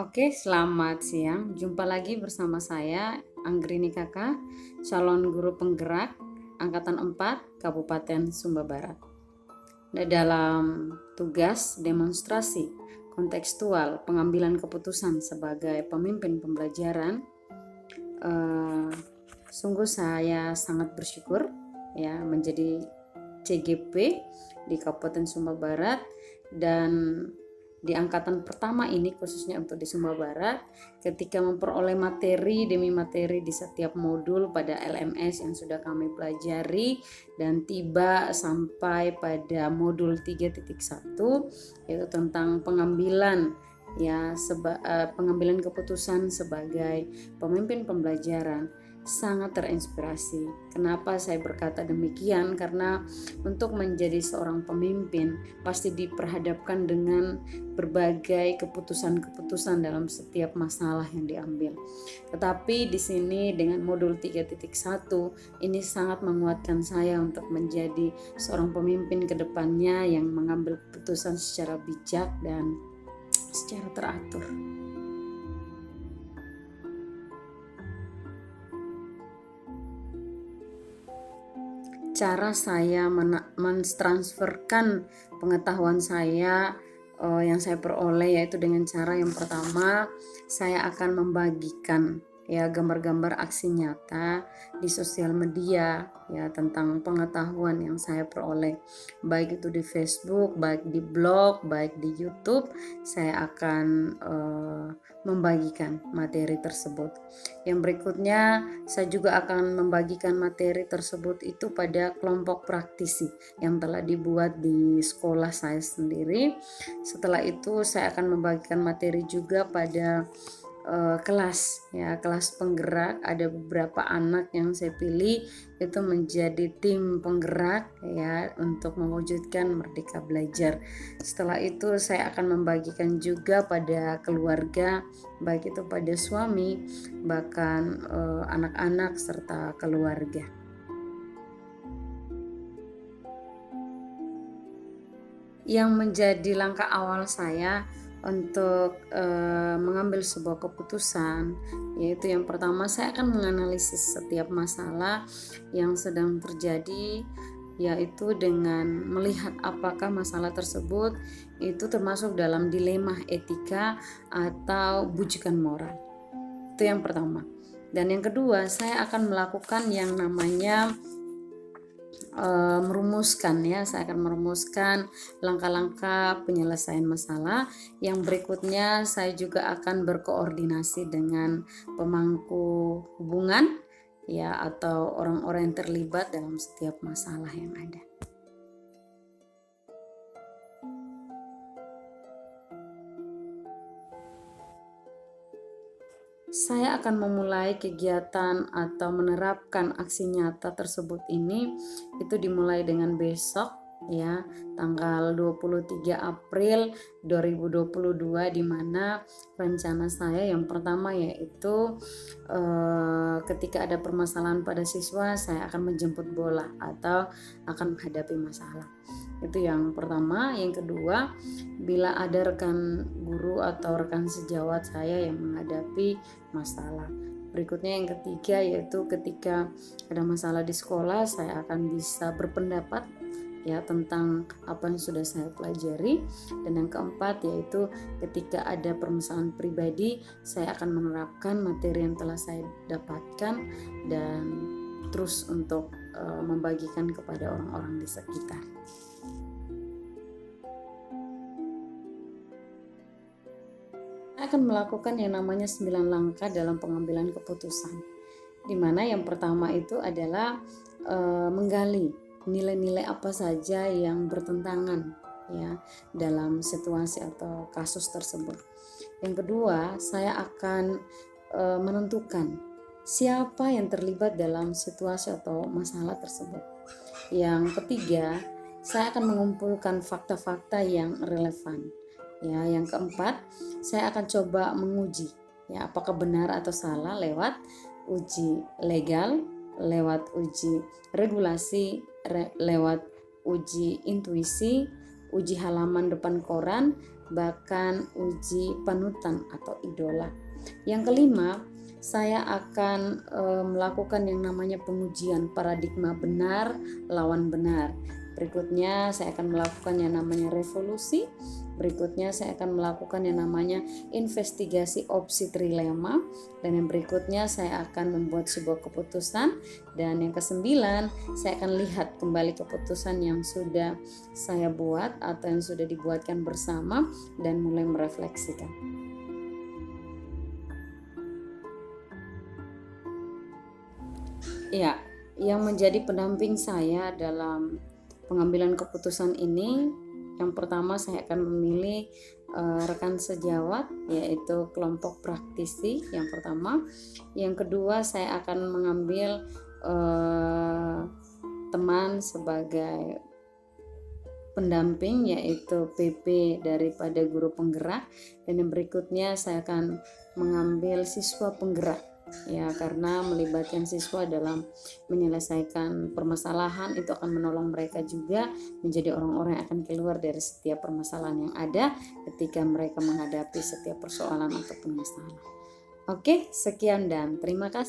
Oke, selamat siang. Jumpa lagi bersama saya, Anggrini Kakak, calon guru penggerak Angkatan 4 Kabupaten Sumba Barat. Dalam tugas demonstrasi kontekstual pengambilan keputusan sebagai pemimpin pembelajaran, sungguh saya sangat bersyukur ya menjadi CGP di Kabupaten Sumba Barat, dan di angkatan pertama ini khususnya untuk di Sumba Barat, ketika memperoleh materi demi materi di setiap modul pada LMS yang sudah kami pelajari dan tiba sampai pada modul 3.1 yaitu tentang pengambilan pengambilan keputusan sebagai pemimpin pembelajaran, sangat terinspirasi. Kenapa saya berkata demikian? Karena untuk menjadi seorang pemimpin pasti diperhadapkan dengan berbagai keputusan-keputusan dalam setiap masalah yang diambil. Tetapi di sini dengan modul 3.1 ini sangat menguatkan saya untuk menjadi seorang pemimpin ke depannya yang mengambil keputusan secara bijak dan secara teratur. Cara saya mentransferkan pengetahuan saya yang saya peroleh yaitu dengan cara yang pertama, saya akan membagikan ya gambar-gambar aksi nyata di sosial media ya tentang pengetahuan yang saya peroleh, baik itu di Facebook, baik di blog, baik di YouTube. Saya akan membagikan materi tersebut. Yang berikutnya, saya juga akan membagikan materi tersebut itu pada kelompok praktisi yang telah dibuat di sekolah saya sendiri. Setelah itu saya akan membagikan materi juga pada kelas penggerak. Ada beberapa anak yang saya pilih itu menjadi tim penggerak ya untuk mewujudkan Merdeka Belajar. Setelah itu saya akan membagikan juga pada keluarga, baik itu pada suami, bahkan anak-anak serta keluarga. Yang menjadi langkah awal saya untuk mengambil sebuah keputusan, yaitu yang pertama saya akan menganalisis setiap masalah yang sedang terjadi, yaitu dengan melihat apakah masalah tersebut itu termasuk dalam dilema etika atau bujukan moral. Itu yang pertama. Dan yang kedua, saya akan melakukan yang namanya saya akan merumuskan langkah-langkah penyelesaian masalah. Yang berikutnya saya juga akan berkoordinasi dengan pemangku hubungan ya atau orang-orang yang terlibat dalam setiap masalah yang ada. Saya akan memulai kegiatan atau menerapkan aksi nyata tersebut ini itu dimulai dengan besok ya, tanggal 23 April 2022, di mana rencana saya yang pertama yaitu ketika ada permasalahan pada siswa, saya akan menjemput bola atau akan menghadapi masalah. Itu yang pertama. Yang kedua, bila ada rekan guru atau rekan sejawat saya yang menghadapi masalah. Berikutnya yang ketiga yaitu ketika ada masalah di sekolah, saya akan bisa berpendapat ya tentang apa yang sudah saya pelajari. Dan yang keempat yaitu ketika ada permasalahan pribadi, saya akan menerapkan materi yang telah saya dapatkan dan terus untuk membagikan kepada orang-orang di sekitar. Akan melakukan yang namanya 9 langkah dalam pengambilan keputusan, di mana yang pertama itu adalah menggali nilai-nilai apa saja yang bertentangan ya dalam situasi atau kasus tersebut. Yang kedua, saya akan menentukan siapa yang terlibat dalam situasi atau masalah tersebut. Yang ketiga, saya akan mengumpulkan fakta-fakta yang relevan. Ya, yang keempat, saya akan coba menguji ya apakah benar atau salah lewat uji legal, lewat uji regulasi, lewat uji intuisi, uji halaman depan koran, bahkan uji panutan atau idola. Yang kelima, saya akan melakukan yang namanya pengujian paradigma benar lawan benar. Berikutnya saya akan melakukan yang namanya revolusi. Berikutnya saya akan melakukan yang namanya investigasi opsi trilema. Dan yang berikutnya saya akan membuat sebuah keputusan. Dan yang kesembilan, saya akan lihat kembali keputusan yang sudah saya buat atau yang sudah dibuatkan bersama dan mulai merefleksikan. Ya, yang menjadi pendamping saya dalam pengambilan keputusan ini, yang pertama saya akan memilih rekan sejawat, yaitu kelompok praktisi yang pertama. Yang kedua, saya akan mengambil teman sebagai pendamping, yaitu PP daripada guru penggerak. Dan yang berikutnya saya akan mengambil siswa penggerak, ya, karena melibatkan siswa dalam menyelesaikan permasalahan itu akan menolong mereka juga menjadi orang-orang yang akan keluar dari setiap permasalahan yang ada ketika mereka menghadapi setiap persoalan ataupun masalah. Oke, sekian dan terima kasih.